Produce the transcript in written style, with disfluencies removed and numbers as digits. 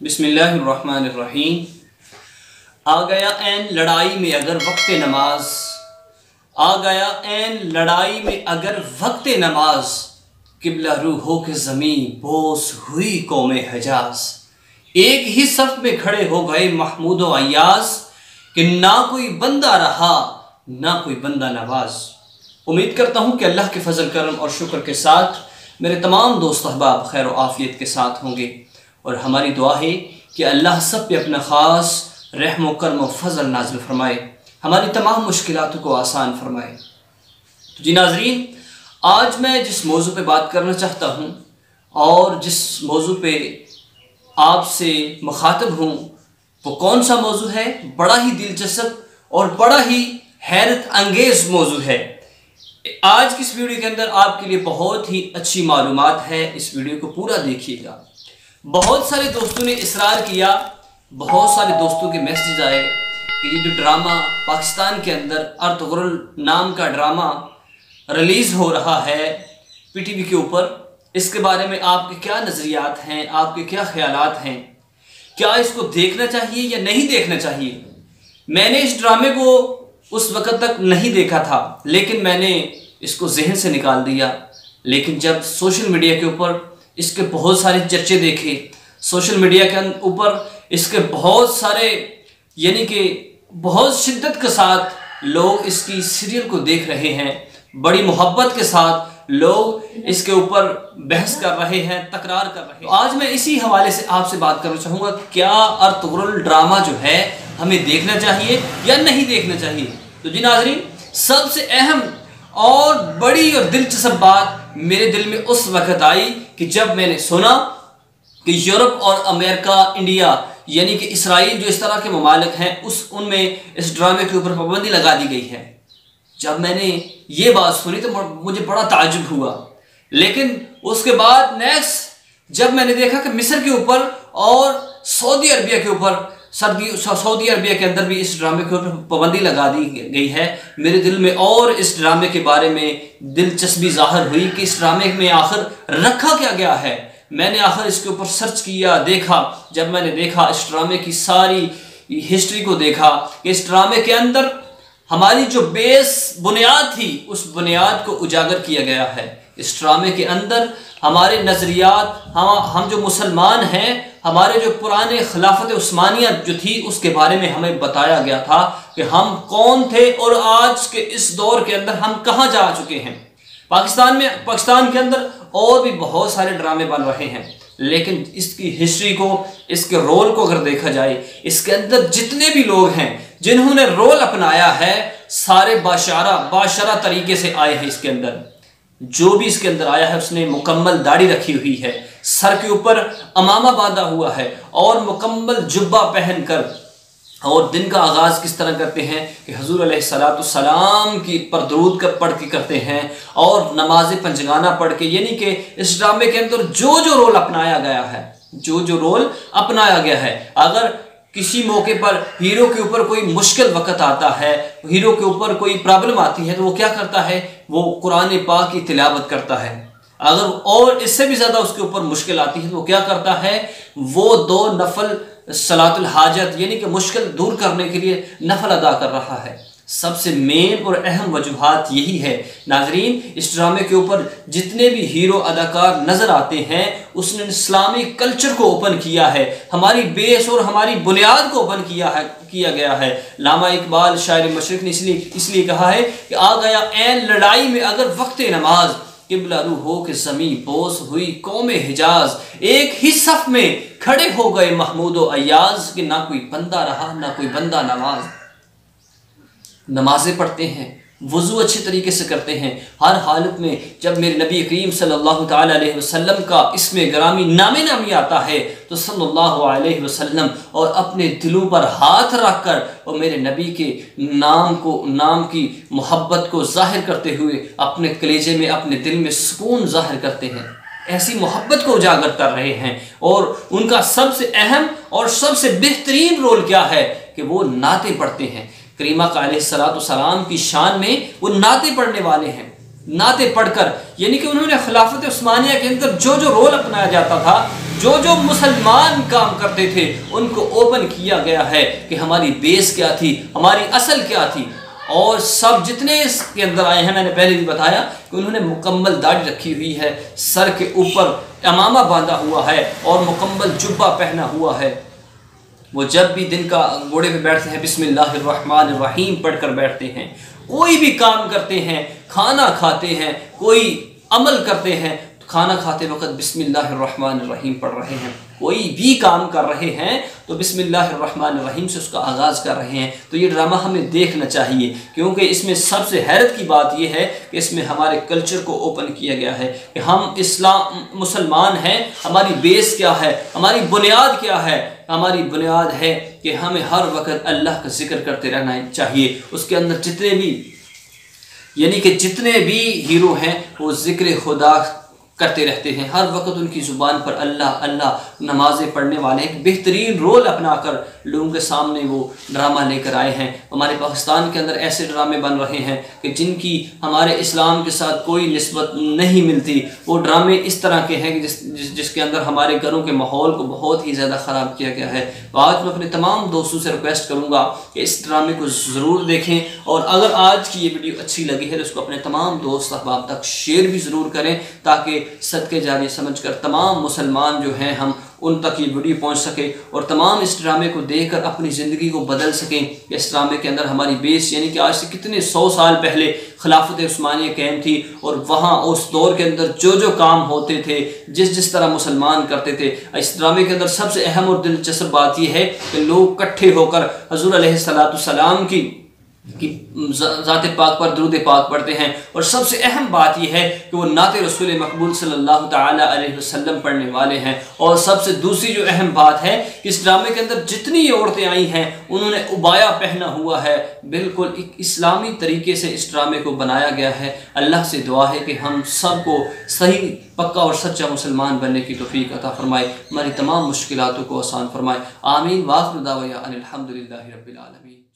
बिस्मिल्लाहिर्रहमानिर्रहीम। आ गया ऐन लड़ाई में अगर वक्त नमाज, आ गया ऐन लड़ाई में अगर वक्त नमाज, किबला रूहों के ज़मीं बोस हुई कौमे हजाज। एक ही सफ में खड़े हो गए महमूद व अय्याज, कि ना कोई बंदा रहा ना कोई बंदा नवाज। उम्मीद करता हूँ कि अल्लाह के फजल करम और शुक्र के साथ मेरे तमाम दोस्त अहबाब खैर व आफियत के साथ होंगे, और हमारी दुआ है कि अल्लाह सब पे अपना ख़ास रहम करम व फजल नाज़िल फरमाए, हमारी तमाम मुश्किलातों को आसान फरमाए। तो जी नाज़रीन, आज मैं जिस मौजू पे बात करना चाहता हूँ और जिस मौजू पे आपसे मुखातब हूँ वो कौन सा मौजू है, बड़ा ही दिलचस्प और बड़ा ही हैरत अंगेज़ मौजू है। आज की इस वीडियो के अंदर आपके लिए बहुत ही अच्छी मालूमात है, इस वीडियो को पूरा देखिएगा। बहुत सारे दोस्तों ने इसरार किया, बहुत सारे दोस्तों के मैसेज आए कि ये जो ड्रामा पाकिस्तान के अंदर अर्तुगरुल नाम का ड्रामा रिलीज़ हो रहा है पीटीवी के ऊपर, इसके बारे में आपके क्या नज़रियात हैं, आपके क्या ख्यालात हैं, क्या इसको देखना चाहिए या नहीं देखना चाहिए। मैंने इस ड्रामे को उस वक़्त तक नहीं देखा था, लेकिन मैंने इसको जहन से निकाल दिया। लेकिन जब सोशल मीडिया के ऊपर इसके बहुत सारे चर्चे देखे, सोशल मीडिया के ऊपर इसके बहुत सारे यानी कि बहुत शिद्दत के साथ लोग इसकी सीरियल को देख रहे हैं, बड़ी मोहब्बत के साथ लोग इसके ऊपर बहस कर रहे हैं, तकरार कर रहे हैं। तो आज मैं इसी हवाले से आपसे बात करना चाहूँगा, क्या अर्तुगरुल ड्रामा जो है हमें देखना चाहिए या नहीं देखना चाहिए। तो जी नाज़रीन, सबसे अहम और बड़ी और दिलचस्प बात मेरे दिल में उस वक़्त आई कि जब मैंने सुना कि यूरोप और अमेरिका, इंडिया यानी कि इसराइल जो इस तरह के ममालिक हैं उनमें इस ड्रामे के ऊपर पाबंदी लगा दी गई है। जब मैंने ये बात सुनी तो मुझे बड़ा ताज्जुब हुआ। लेकिन उसके बाद नेक्स्ट जब मैंने देखा कि मिस्र के ऊपर और सऊदी अरबिया के ऊपर, सऊदी अरबिया के अंदर भी इस ड्रामे के ऊपर पाबंदी लगा दी गई है, मेरे दिल में और इस ड्रामे के बारे में दिलचस्पी ज़ाहिर हुई कि इस ड्रामे में आखिर रखा क्या गया है। मैंने आखिर इसके ऊपर सर्च किया, देखा। जब मैंने देखा इस ड्रामे की सारी हिस्ट्री को देखा कि इस ड्रामे के अंदर हमारी जो बेस बुनियाद थी उस बुनियाद को उजागर किया गया है। इस ड्रामे के अंदर हमारे नज़रियात, हम जो मुसलमान हैं, हमारे जो पुराने खिलाफत उस्मानिया जो थी उसके बारे में हमें बताया गया था कि हम कौन थे और आज के इस दौर के अंदर हम कहाँ जा चुके हैं। पाकिस्तान के अंदर और भी बहुत सारे ड्रामे बन रहे हैं, लेकिन इसकी हिस्ट्री को, इसके रोल को अगर देखा जाए, इसके अंदर जितने भी लोग हैं जिन्होंने रोल अपनाया है सारे बाशरा तरीके से आए हैं। इसके अंदर जो भी इसके अंदर आया है उसने मुकम्मल दाढ़ी रखी हुई है, सर के ऊपर अमामा बांधा हुआ है और मुकम्मल जुब्बा पहनकर, और दिन का आगाज़ किस तरह करते हैं कि हुज़ूर अलैहिस्सलाम की पर दरूद पढ़ के करते हैं और नमाज पंजगाना पढ़ के। यानी कि इस ड्रामे के अंदर जो जो रोल अपनाया गया है, जो जो रोल अपनाया गया है, अगर किसी मौके पर हीरो के ऊपर कोई मुश्किल वक़्त आता है, हीरो के ऊपर कोई प्रॉब्लम आती है, तो वो क्या करता है, वो कुरान पाक की तिलावत करता है। अगर और इससे भी ज़्यादा उसके ऊपर मुश्किल आती है तो वो क्या करता है, वो 2 नफल सलातुल हाजत यानी कि मुश्किल दूर करने के लिए नफल अदा कर रहा है। सबसे मेन और अहम वजूहात यही है नाजरीन, इस ड्रामे के ऊपर जितने भी हीरो अदाकार नज़र आते हैं उसने इस्लामी कल्चर को ओपन किया है, हमारी बेस और हमारी बुनियाद को ओपन किया गया है। लामा इकबाल शायर मशरिक ने इसलिए कहा है कि आ गया ऐन लड़ाई में अगर वक्त नमाज, किबला रूहों के ज़मीं बोस हुई कौमे हिजाज। एक ही सफ में खड़े हो गए महमूद व अय्याज, कि ना कोई बंदा रहा ना कोई बंदा नवाज। नमाजें पढ़ते हैं, वज़ू अच्छे तरीके से करते हैं, हर हालत में जब मेरे नबी करीम सल्लल्लाहु ताला अलैहि वसल्लम का इसमें ग्रामी नामी आता है तो सल्लल्लाहु अलैहि वसल्लम और अपने दिलों पर हाथ रख कर और मेरे नबी के नाम की मोहब्बत को जाहिर करते हुए अपने कलेजे में, अपने दिल में सुकून जाहिर करते हैं। ऐसी मोहब्बत को उजागर कर रहे हैं। और उनका सबसे अहम और सबसे बेहतरीन रोल क्या है कि वो नाते पढ़ते हैं। करीमा का अलैहिस्सलाम की शान में वो नाते पढ़ने वाले हैं। नाते पढ़कर यानी कि उन्होंने खिलाफत उस्मानिया के अंदर जो जो रोल अपनाया जाता था जो जो मुसलमान काम करते थे उनको ओपन किया गया है कि हमारी बेस क्या थी, हमारी असल क्या थी। और सब जितने इसके अंदर आए हैं, मैंने पहले भी बताया कि उन्होंने मुकम्मल दाढ़ी रखी हुई है, सर के ऊपर इमामा बांधा हुआ है और मुकम्मल जुब्बा पहना हुआ है। वो जब भी दिन का घोड़े पे बैठते हैं बिस्मिल्लाहिर्रहमानिर्रहीम पढ़कर बैठते हैं। कोई भी काम करते हैं, खाना खाते हैं, कोई अमल करते हैं, तो खाना खाते वक्त बिस्मिल्लाहिर्रहमानिर्रहीम पढ़ रहे हैं। कोई भी काम कर रहे हैं तो बिस्मिल्लाहिर्रहमानिर्रहीम से उसका आगाज़ कर रहे हैं। तो ये ड्रामा हमें देखना चाहिए, क्योंकि इसमें सबसे हैरत की बात यह है कि इसमें हमारे कल्चर को ओपन किया गया है कि हम इस्लाम मुसलमान हैं। हमारी बेस क्या है, हमारी बुनियाद क्या है? हमारी बुनियाद है कि हमें हर वक्त अल्लाह का जिक्र करते रहना चाहिए। उसके अंदर जितने भी हीरो हैं वो जिक्र खुदा करते रहते हैं, हर वक्त उनकी ज़ुबान पर अल्लाह अल्लाह। नमाज़ें पढ़ने वाले एक बेहतरीन रोल अपनाकर लोगों के सामने वो ड्रामा लेकर आए हैं। हमारे पाकिस्तान के अंदर ऐसे ड्रामे बन रहे हैं कि जिनकी हमारे इस्लाम के साथ कोई निस्बत नहीं मिलती। वो ड्रामे इस तरह के हैं कि जिसके अंदर हमारे घरों के माहौल को बहुत ही ज़्यादा ख़राब किया गया है। तो आज मैं अपने तमाम दोस्तों से रिक्वेस्ट करूँगा कि इस ड्रामे को ज़रूर देखें, और अगर आज की ये वीडियो अच्छी लगी है तो उसको अपने तमाम दोस्त अहबाब तक शेयर भी ज़रूर करें, ताकि सदके जारी समझकर तमाम मुसलमान जो हैं हम उन तक ये वीडियो पहुंच सके और तमाम इस ड्रामे को देखकर अपनी ज़िंदगी को बदल सकें। इस ड्रामे के अंदर हमारी बेस, यानी कि आज से कितने 100 साल पहले खिलाफत उस्मानिया कायम थी, और वहाँ उस दौर के अंदर जो जो काम होते थे, जिस तरह मुसलमान करते थे। इस ड्रामे के अंदर सबसे अहम और दिलचस्प बात यह है कि लोग इकट्ठे होकर हुज़ूर अलैहिस्सलाम की ज़ात पाक पर दुरूद पाक पढ़ते हैं। और सबसे अहम बात यह है कि वो नाते रसूल मकबूल सल्लल्लाहु ताला अलैहि वसल्लम पढ़ने वाले हैं। और सबसे दूसरी जो अहम बात है कि इस ड्रामे के अंदर जितनी औरतें आई हैं उन्होंने उबाया पहना हुआ है। बिल्कुल एक इस्लामी तरीके से इस ड्रामे को बनाया गया है। अल्लाह से दुआ है कि हम सब को सही पक्का और सच्चा मुसलमान बनने की तौफीक अता फरमाए, हमारी तमाम मुश्किलातों को आसान फरमाए। आमीन। वाखिर दावया अनिल हम्दुलिल्लाहि रब्बिल आलमीन।